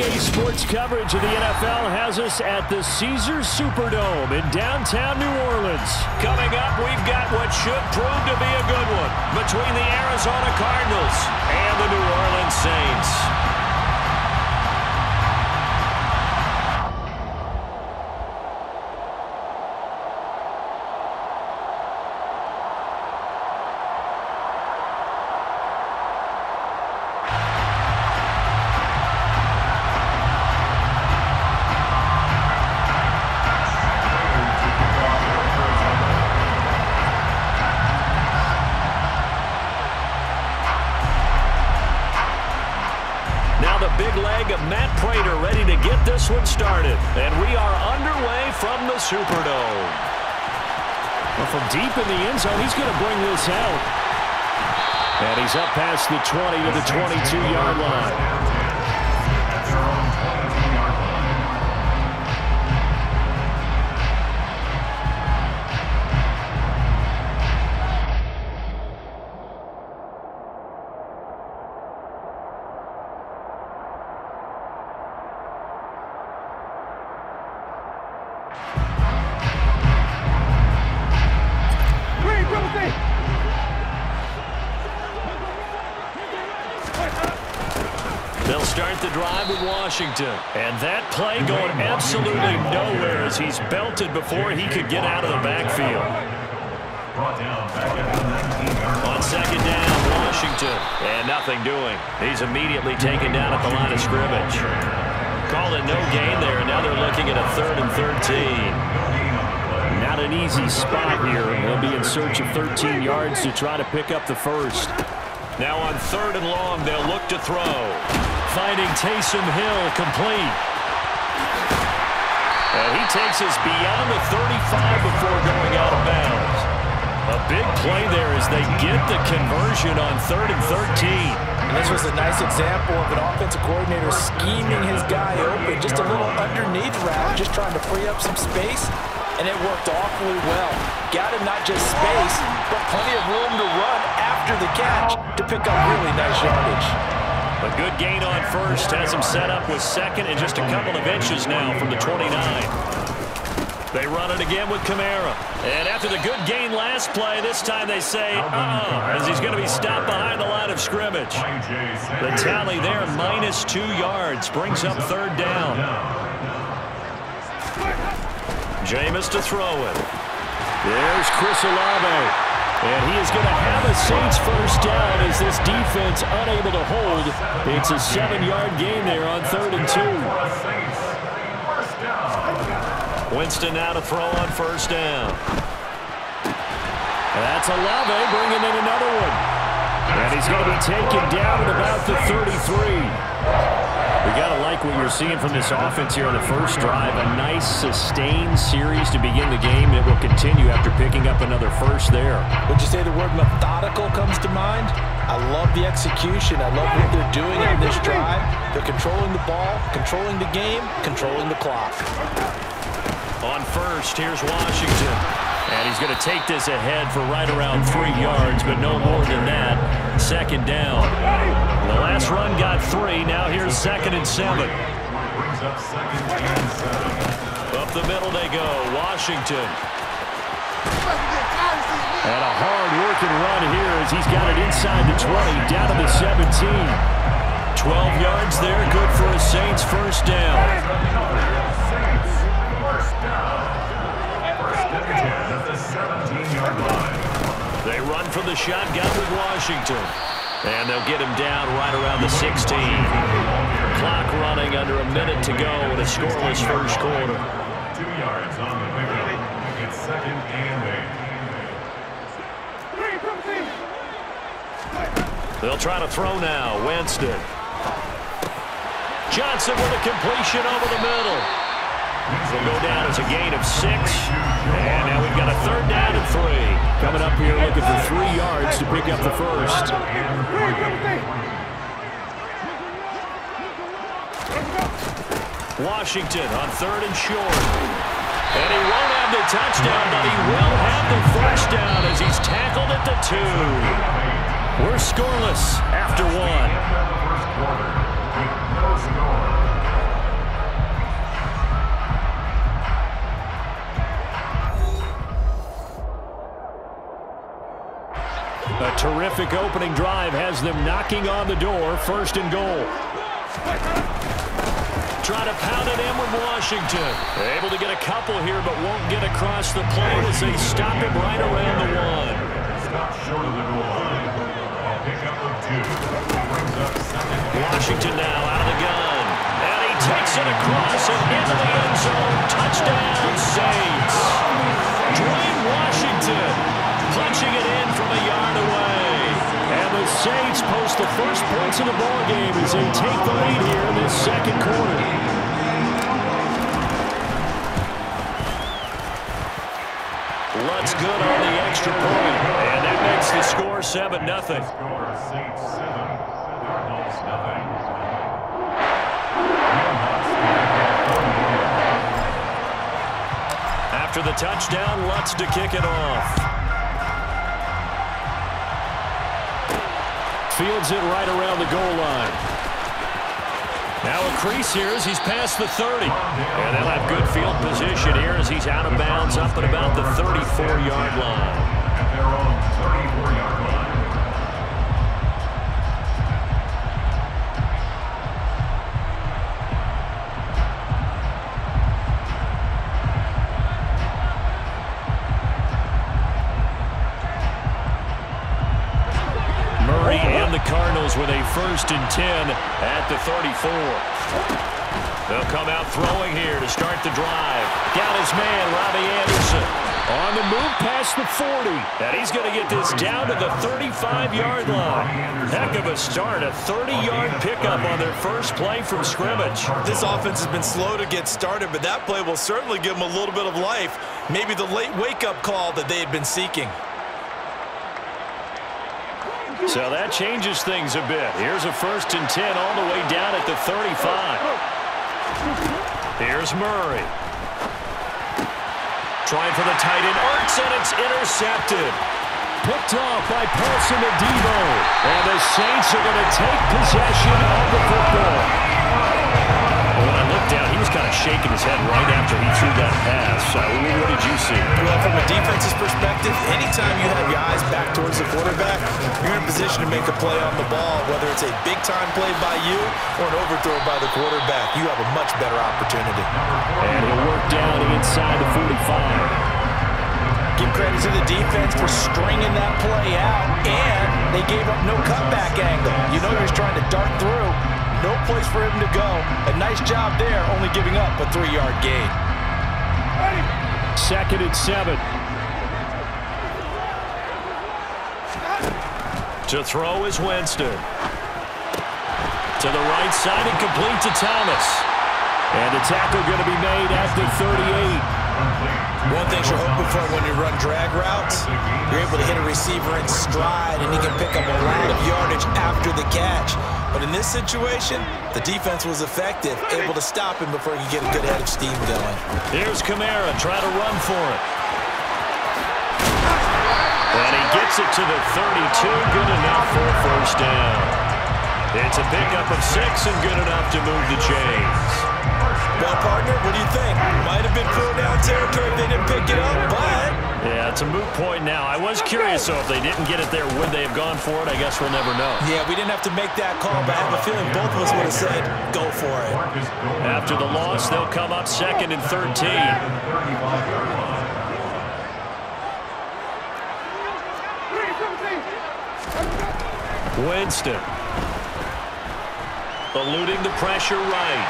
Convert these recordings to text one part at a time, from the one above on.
EA Sports coverage of the NFL has us at the Caesars Superdome in downtown New Orleans. Coming up, we've got what should prove to be a good one between the Arizona Cardinals and the New Orleans Saints. This one started, and we are underway from the Superdome. Well, from deep in the end zone, he's going to bring this out. And he's up past the 20 to the 22-yard line. They'll start the drive with Washington. And that play going absolutely nowhere as he's belted before he could get out of the backfield. On second down, Washington. And nothing doing. He's immediately taken down at the line of scrimmage. Call it no gain there, and now they're looking at a 3rd and 13. Not an easy spot here. They'll be in search of 13 yards to try to pick up the first. Now on 3rd and long, they'll look to throw. Finding Taysom Hill complete. And he takes us beyond the 35 before going out of bounds. A big play there as they get the conversion on 3rd and 13. And this was a nice example of an offensive coordinator scheming his guy open. Just a little underneath route, just trying to free up some space. And it worked awfully well. Got him not just space, but plenty of room to run after the catch to pick up really nice yardage. A good gain on first has him set up with second and just a couple of inches now from the 29. They run it again with Kamara. And after the good gain last play, this time they say, as he's going to be stopped behind the line of scrimmage. The tally there, -2 yards, brings up 3rd down. Jameis to throw it. There's Chris Olave. And he is going to have a Saints first down as this defense unable to hold. It's a 7-yard gain there on 3rd and 2. Winston now to throw on first down. That's Olave bringing in another one. And he's going to be taken down at about the 33. We got to like what you're seeing from this offense here on the first drive. A nice, sustained series to begin the game. It will continue after picking up another first there. Would you say the word methodical comes to mind? I love the execution. I love what they're doing on this drive. They're controlling the ball, controlling the game, controlling the clock. On first, here's Washington. And he's going to take this ahead for right around 3 yards, but no more than that. Second down. The last run got 3. Now here's 2nd and 7. Up the middle they go. Washington. And a hard-working run here as he's got it inside the 20, down to the 17. 12 yards there, good for a Saints first down. They run from the shotgun with Washington. And they'll get him down right around the 16. Clock running under a minute to go in a scoreless first quarter. 2 yards on the pickup. It's 2nd and 8. They'll try to throw now. Winston. Johnson with a completion over the middle. Will go down as a gain of 6. And now we've got a 3rd down and 3. Coming up here looking for 3 yards to pick up the first. Washington on 3rd and short. And he won't have the touchdown, but he will have the first down as he's tackled at the 2. We're scoreless after 1. A terrific opening drive has them knocking on the door. 1st and goal. Try to pound it in with Washington. Able to get a couple here, but won't get across the plate as they stop him right around the 1. Stop short of the goal line. A pickup of 2. Brings up 2nd. Washington now out of the gun. And he takes it across and into the end zone. Touchdown, Saints. Dwayne Washington punching it in from a yard away. And the Saints post the first points of the ballgame as they take the lead here in this 2nd quarter. Lutz good on the extra point. And that makes the score 7-0. Score Saints 7. Cardinals nothing. After the touchdown, Lutz to kick it off. Fields it right around the goal line. Now a crease here as he's past the 30. And they'll have good field position here as he's out of bounds up at about the 34-yard line. At their own 34-yard line. Murray and the Cardinals with a 1st and 10 at the 34. They'll come out throwing here to start the drive. Got his man, Robbie Anderson. On the move past the 40. And he's going to get this down to the 35-yard line. Heck of a start, a 30-yard pickup on their first play from scrimmage. This offense has been slow to get started, but that play will certainly give them a little bit of life. Maybe the late wake-up call that they had been seeking. So that changes things a bit. Here's a 1st and 10 all the way down at the 35. Here's Murray. Trying for the tight end. Arts, and it's intercepted. Picked off by Paulson and Devo. And the Saints are going to take possession of the football. When I looked down, he was kind of shaking his head right after he threw that pass. What did you see? Well, from a defense's perspective, anytime you have your eyes back towards the quarterback, you're in a position to make a play on the ball, whether it's a big-time play by you or an overthrow by the quarterback. You have a much better opportunity. And he'll work down inside the 45. Give credit to the defense for stringing that play out, and they gave up no cutback angle. You know you're trying to dart through. No place for him to go. A nice job there, only giving up a 3-yard gain. 2nd and 7. To throw is Winston. To the right side and complete to Thomas. And the tackle going to be made at the 38. One thing you're hoping for when you run drag routes, you're able to hit a receiver in stride and he can pick up a lot of yardage after the catch. But in this situation, the defense was effective, able to stop him before he could get a good head of steam going. Here's Kamara, try to run for it. And he gets it to the 32, good enough for a 1st down. It's a pickup of 6 and good enough to move the chains. Well, partner, what do you think? Might have been thrown down territory if they didn't pick it up, but... Yeah, it's a moot point now. I was curious, though, if they didn't get it there, would they have gone for it? I guess we'll never know. Yeah, we didn't have to make that call, but I have a feeling both of us would have said, go for it. After the loss, they'll come up 2nd and 13. Winston. Eluding the pressure right.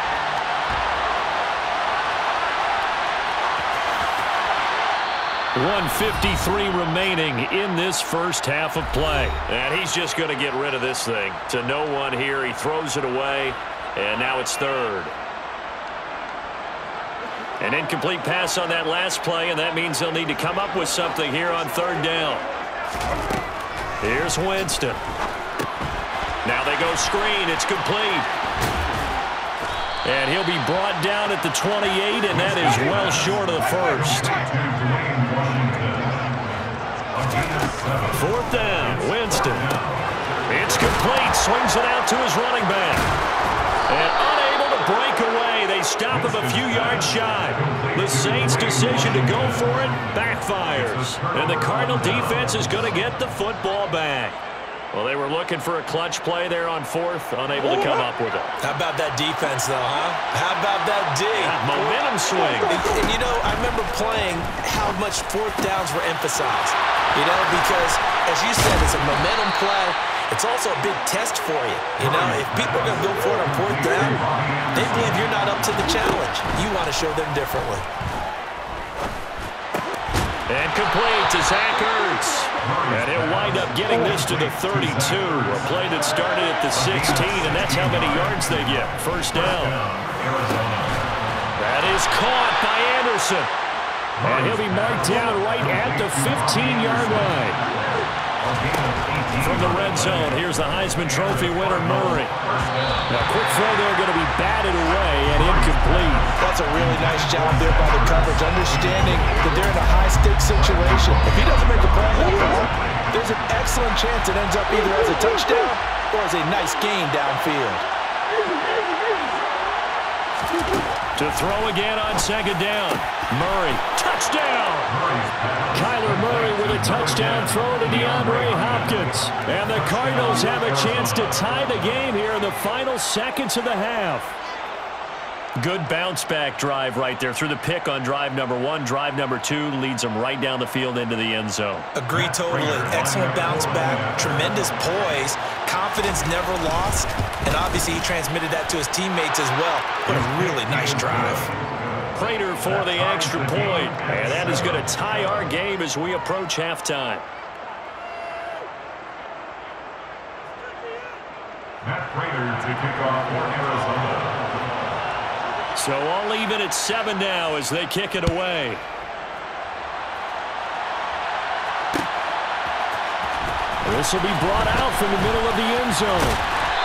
1:53 remaining in this first half of play. And he's just going to get rid of this thing. To no one here. He throws it away. And now it's 3rd. An incomplete pass on that last play, and that means they'll need to come up with something here on 3rd down. Here's Winston. Now they go screen. It's complete. And he'll be brought down at the 28, and that is well short of the 1st. 4th down, Winston. It's complete. Swings it out to his running back. And unable to break away. They stop him a few yards shy. The Saints' decision to go for it backfires. And the Cardinal defense is going to get the football back. Well, they were looking for a clutch play there on fourth, unable to come up with it. How about that defense, though, huh? How about that D? Yeah, momentum swing. And, you know, I remember playing how much fourth downs were emphasized. You know, because, as you said, it's a momentum play. It's also a big test for you. You know, if people are going to go for it on fourth down, they believe you're not up to the challenge. You want to show them differently. And complete to Zach Ertz. And he'll wind up getting this to the 32. A play that started at the 16, and that's how many yards they get. First down. That is caught by Anderson. And he'll be marked down right at the 15-yard line. From the red zone, here's the Heisman Trophy winner, Murray. Now, quick throw there, going to be batted away and incomplete. That's a really nice job there by the coverage, understanding that they're in a high-stakes situation. If he doesn't make a play on that ball, there's an excellent chance it ends up either as a touchdown or as a nice gain downfield. To throw again on second down. Murray, touchdown! Kyler Murray with a touchdown throw to DeAndre Hopkins. And the Cardinals have a chance to tie the game here in the final seconds of the half. Good bounce-back drive right there. Through the pick on drive number 1. Drive number 2 leads them right down the field into the end zone. Agree totally. Excellent bounce back. Tremendous poise. Confidence never lost. And obviously he transmitted that to his teammates as well. What a really nice drive. Prater for the extra point. And that is going to tie our game as we approach halftime. Matt Prater to kick off for Arizona. So all even at 7 now as they kick it away. This will be brought out from the middle of the end zone.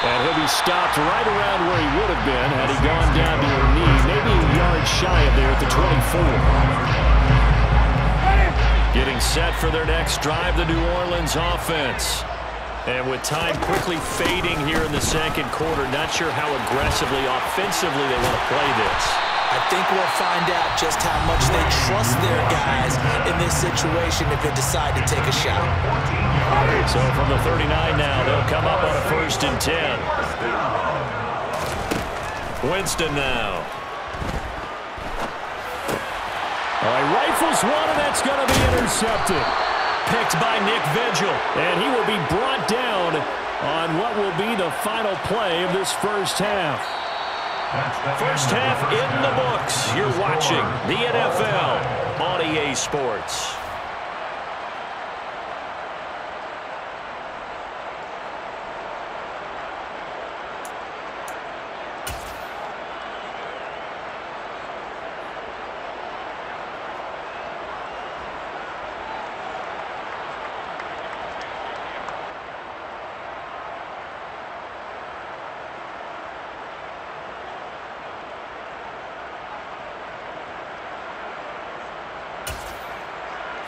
And he'll be stopped right around where he would have been had he gone down to a knee, maybe a yard shy of there at the 24. Getting set for their next drive, the New Orleans offense. And with time quickly fading here in the second quarter, not sure how aggressively, offensively they want to play this. I think we'll find out just how much they trust their guys in this situation if they decide to take a shot. So from the 39 now, they'll come up on a 1st and 10. Winston now. All right, rifles one, and that's going to be intercepted. Picked by Nick Vigil. And he will be brought down on what will be the final play of this first half. First half in the books. You're watching the NFL on EA Sports.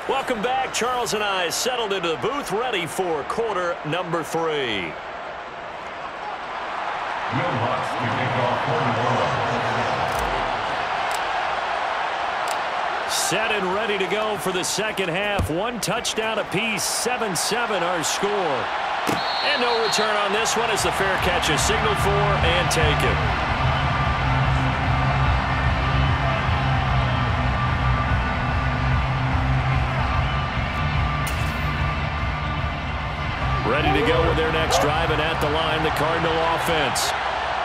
Welcome back. Charles and I settled into the booth, ready for quarter number 3. Will Lutz to kick off for New Orleans. Set and ready to go for the second half. 1 touchdown apiece, 7-7 our score. And no return on this one as the fair catch is signaled for and taken. Ready to go with their next drive, and at the line, the Cardinal offense.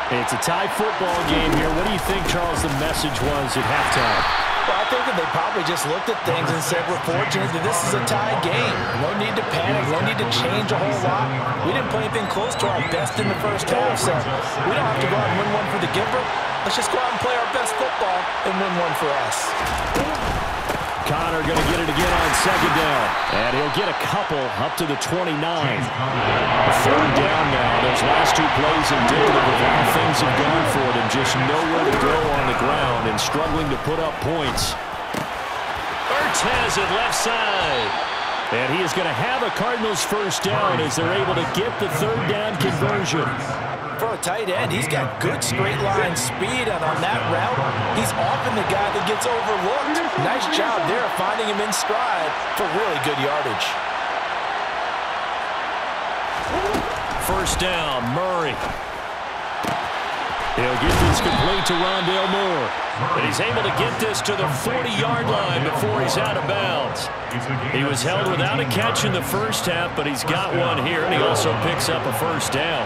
It's a tie football game here. What do you think, Charles, the message was at halftime? Well, I think that they probably just looked at things and said, we're fortunate that this is a tie game. No need to panic. No need to change a whole lot. We didn't play anything close to our best in the first half, so we don't have to go out and win one for the giver. Let's just go out and play our best football and win one for us. Connor going to get it again on second down. And he'll get a couple up to the 29. Third down now. Those last 2 plays indicative of how things have gone for them. Just nowhere to go on the ground and struggling to put up points. Ertz has it left side. And he is going to have a Cardinals first down as they're able to get the third down conversion. For a tight end. He's got good straight line speed, and on that route, he's often the guy that gets overlooked. Nice job there of finding him in stride for really good yardage. First down, Murray. He'll get this complete to Rondale Moore. And he's able to get this to the 40-yard line before he's out of bounds. He was held without a catch in the first half, but he's got one here, and he also picks up a first down.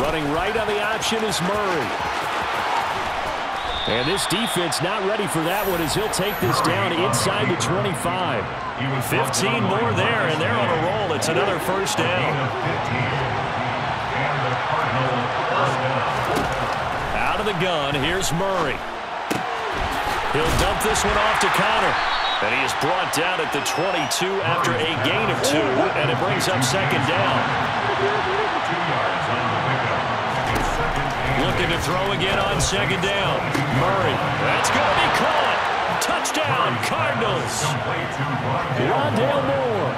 Running right on the option is Murray. And this defense not ready for that one as he'll take this down inside the 25. 15 more there, and they're on a roll. It's another first down. Out of the gun, here's Murray. He'll dump this one off to Connor. And he is brought down at the 22 after a gain of 2, and it brings up second down. Looking to throw again on second down. Murray, that's going to be caught. Touchdown, Cardinals. Rondale Moore.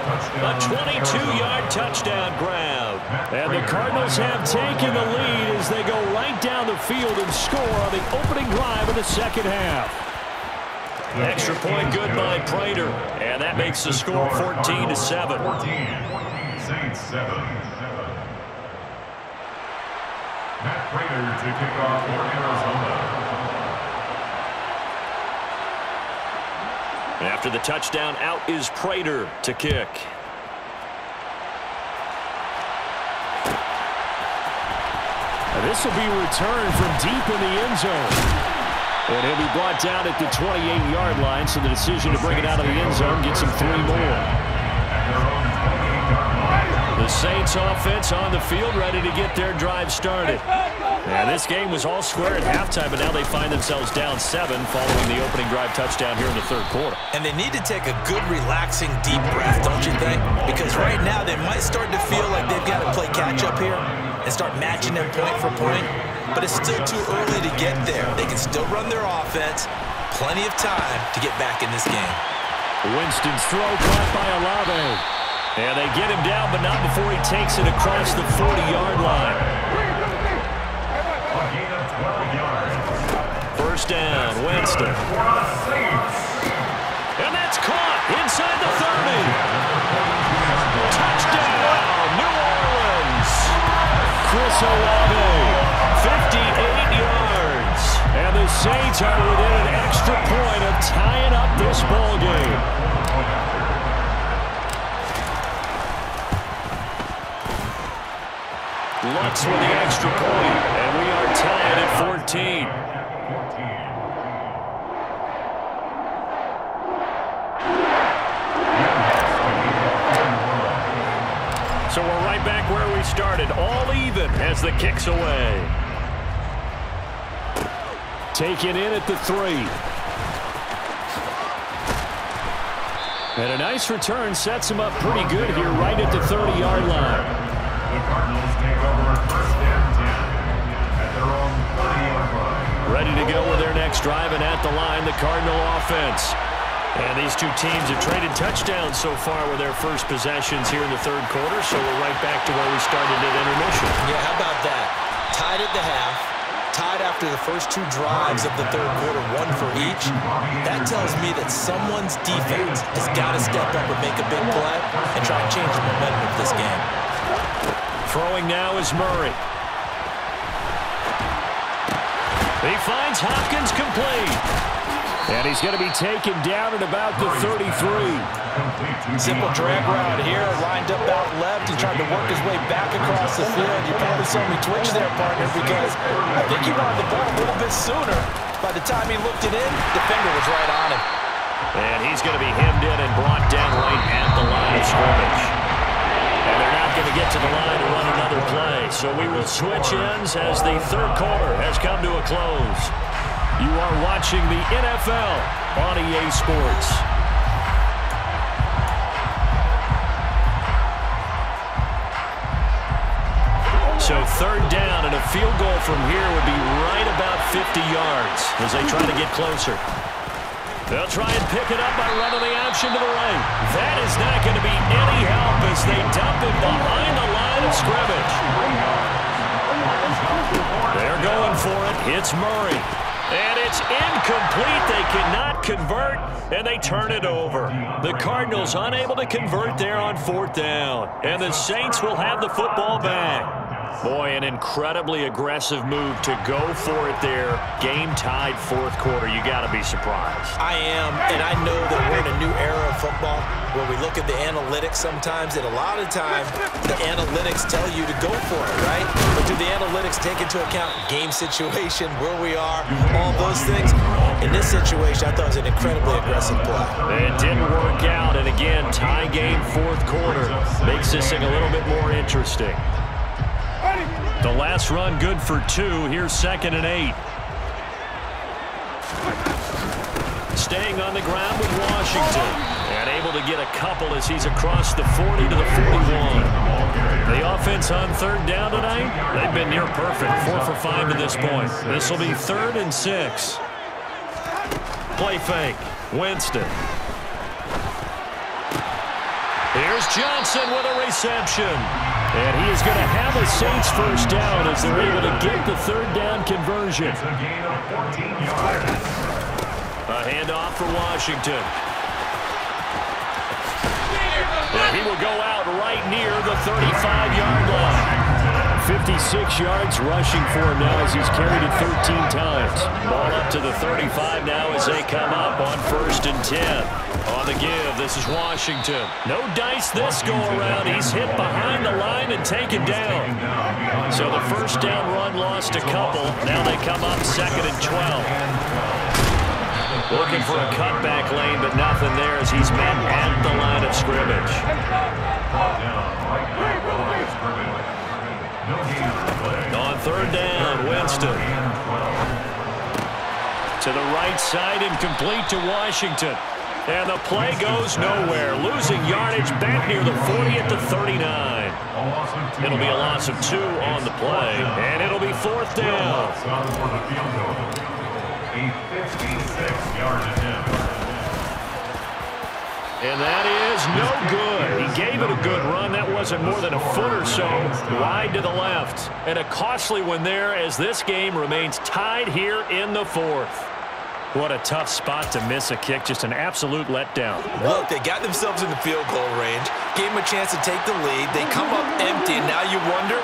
A 22-yard touchdown grab. And the Cardinals have taken the lead as they go right down the field and score on the opening drive of the second half. Extra point good by Prater. And that makes the score 14-7. 14, Saints 7. Matt Prater to kick off for Arizona. After the touchdown, out is Prater to kick. And this will be returned from deep in the end zone. And he'll be brought down at the 28-yard line, so the decision to bring it out of the end zone gets him 3 more. The Saints offense on the field, ready to get their drive started. And this game was all square at halftime, but now they find themselves down 7 following the opening drive touchdown here in the third quarter. And they need to take a good, relaxing, deep breath, don't you think? Because right now they might start to feel like they've got to play catch-up here and start matching them point for point. But it's still too early to get there. They can still run their offense. Plenty of time to get back in this game. Winston's throw caught by Olave. And they get him down, but not before he takes it across the 40-yard line. A gain of 12 yards. First down, Winston. And that's caught inside the 30. Touchdown, New Orleans. Chris Olave, 58 yards. and the Saints are within an extra point of tying up this ball game. Lutz with the extra point, and we are tied at 14. So we're right back where we started, all even as the kick's away. Taken in at the 3. And a nice return sets him up pretty good here right at the 30-yard line. The Cardinals take over first and 10 at their own 30-yard line. Ready to go with their next drive, and at the line, the Cardinal offense. And these two teams have traded touchdowns so far with their first possessions here in the third quarter, so we're right back to where we started at intermission. Yeah, how about that? Tied at the half, tied after the first 2 drives of the third quarter, 1 for each. That tells me that someone's defense has got to step up and make a big play and try and change the momentum of this game. Throwing now is Murray. He finds Hopkins complete. And he's going to be taken down at about the 33. Simple drag route here, lined up out left and trying to work his way back across the field. You probably saw me twitch there, partner, because I think he wanted the ball a little bit sooner. By the time he looked it in, the defender was right on him. And he's going to be hemmed in and brought down right at the line of scrimmage. And they're not going to get to the line to run another play. So we will switch ends as the third quarter has come to a close. You are watching the NFL on EA Sports. So third down, and a field goal from here would be right about 50 yards as they try to get closer. They'll try and pick it up by running the option to the right. That is not going to be any help as they dump it behind the line of scrimmage. They're going for it. It's Murray. And it's incomplete. They cannot convert, and they turn it over. The Cardinals unable to convert there on 4th down. And the Saints will have the football back. Boy, an incredibly aggressive move to go for it there. Game tied 4th quarter. You got to be surprised. I am, and I know that we're in a new era of football where we look at the analytics sometimes, and a lot of time the analytics tell you to go for it, right? But do the analytics take into account game situation, where we are, all those things? In this situation, I thought it was an incredibly aggressive play. It didn't work out, and again, tie game 4th quarter makes this thing a little bit more interesting. The last run good for 2. Here's 2nd and 8. Staying on the ground with Washington. And able to get a couple as he's across the 40 to the 41. The offense on 3rd down tonight, they've been near perfect. 4 for 5 to this point. This will be 3rd and 6. Play fake. Winston. Here's Johnson with a reception. And he is going to have a Saints first down as they're able to get the 3rd down conversion. It's a gain of 14 yards. A handoff for Washington. And he will go out right near the 35-yard line. 56 yards rushing for him now as he's carried it 13 times. Ball up to the 35 now as they come up on 1st and 10. On the give, this is Washington. No dice this go-around. He's hit behind the line and taken down. So the first down run lost a couple. Now they come up 2nd and 12. Looking for a cutback lane, but nothing there as he's met at the line of scrimmage. On 3rd down, Winston. To the right side, incomplete to Washington. And the play goes nowhere. Losing yardage back near the 40 at the 39. It'll be a loss of 2 on the play. And it'll be 4th down. A 56-yard attempt. And that is no good. He gave it a good run. That wasn't more than a foot or so wide to the left. And a costly one there as this game remains tied here in the 4th. What a tough spot to miss a kick. Just an absolute letdown. Look, they got themselves in the field goal range, gave them a chance to take the lead. They come up empty, and now you wonder,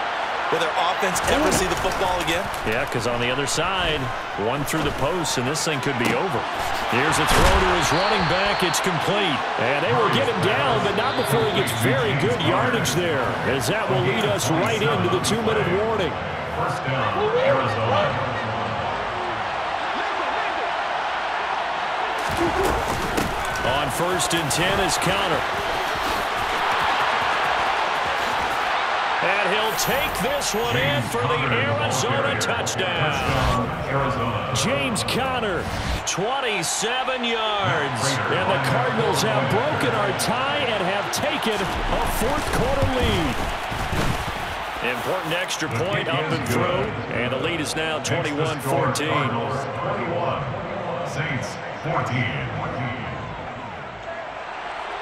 will their offense ever see the football again? Yeah, because on the other side, one through the post, and this thing could be over. Here's a throw to his running back. It's complete. And they will get him down, but not before he gets very good yardage there, as that will lead us right into the 2-minute warning. First down, Arizona. On 1st and 10 is counter. And he'll take this one in for the Arizona touchdown. James Conner, 27 yards. And the Cardinals have broken our tie and have taken a 4th quarter lead. Important extra point up and through. And the lead is now 21-14. 21. Saints 14.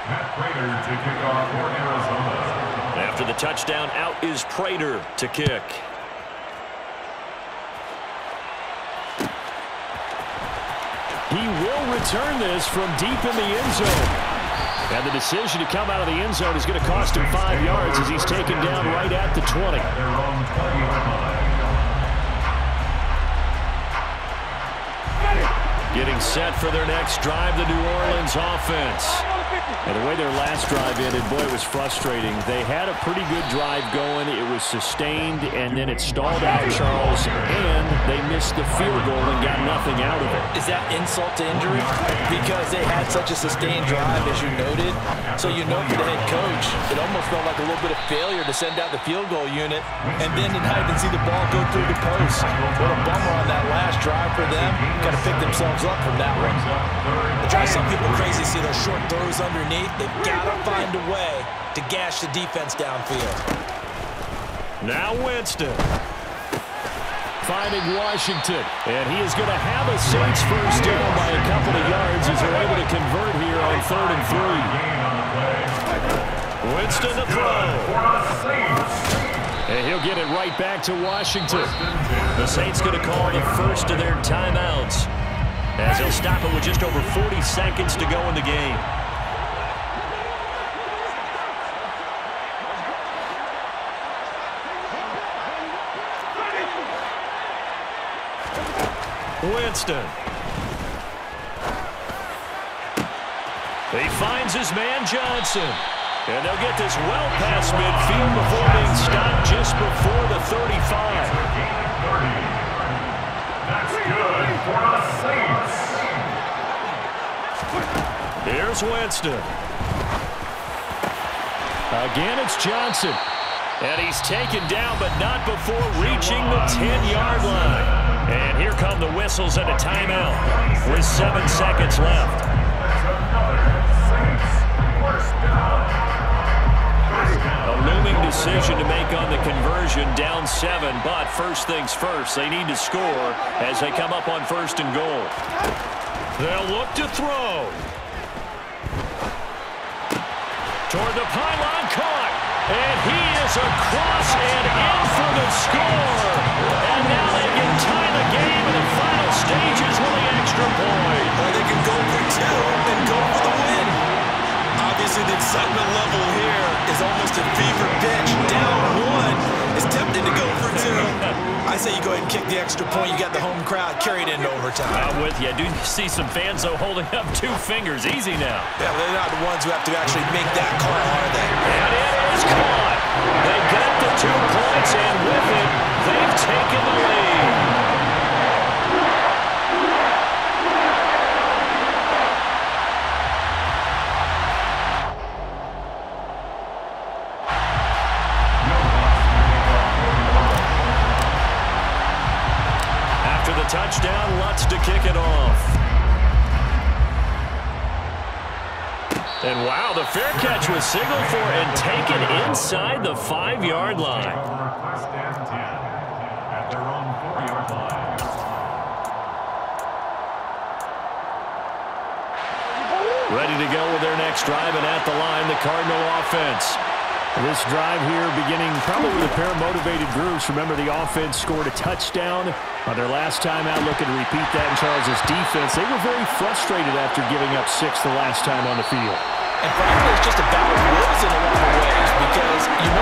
Matt Prater to kick off for Arizona. After the touchdown, out is Prater to kick. He will return this from deep in the end zone. And the decision to come out of the end zone is going to cost him 5 yards as he's taken down right at the 20. Getting set for their next drive, the New Orleans offense. And the way their last drive ended, boy, it was frustrating. They had a pretty good drive going. It was sustained, and then it stalled out, Charles, and they missed the field goal and got nothing out of it. Is that insult to injury? Because they had such a sustained drive, as you noted. So you know for the head coach, it almost felt like a little bit of failure to send out the field goal unit, and then to not even see the ball go through the post. What a bummer on that last drive for them. Got to pick themselves up from that one. It drives some people crazy to see those short throws underneath. They've got to find a way to gash the defense downfield. Now Winston. finding Washington. And he is going to have a Saints first down by a couple of yards as they're able to convert here on 3rd and 3. Winston to throw. And he'll get it right back to Washington. The Saints going to call the first of their timeouts as he'll stop it with just over 40 seconds to go in the game. Winston. He finds his man Johnson. And they'll get this well past midfield before being stopped just before the 35. That's good for the Saints. Here's Winston. Again, it's Johnson. And he's taken down, but not before reaching the 10-yard line. And here come the whistles and a timeout with 7 seconds left. A looming decision to make on the conversion, down 7, but first things first, they need to score as they come up on 1st and goal. They'll look to throw. Toward the pylon, caught. And he is across and in for the score. And now they can tie the game in the final stages with the extra point. Or they can go for 2 and go for the win. Obviously, the excitement level here is almost a fever pitch. Down 1 is tempting to go for 2. I say you go ahead and kick the extra point. You got the home crowd carried into overtime. I'm with you. I do see some fans, though, holding up 2 fingers. Easy now. Yeah, they're not the ones who have to actually make that call, are they? And it is caught. They get the 2 points, and with it, they've taken the lead. Touchdown, Lutz to kick it off. And wow, the fair catch was signaled for and taken inside the 5-yard line. First and 10 at their own 4-yard line. Ready to go with their next drive, and at the line, the Cardinal offense. This drive here beginning probably with a pair of motivated groups. Remember, the offense scored a touchdown on their last time out, looking to repeat that in Charles' defense. They were very frustrated after giving up 6 the last time on the field. And frankly, it's just a battle of wills in a lot of ways because you know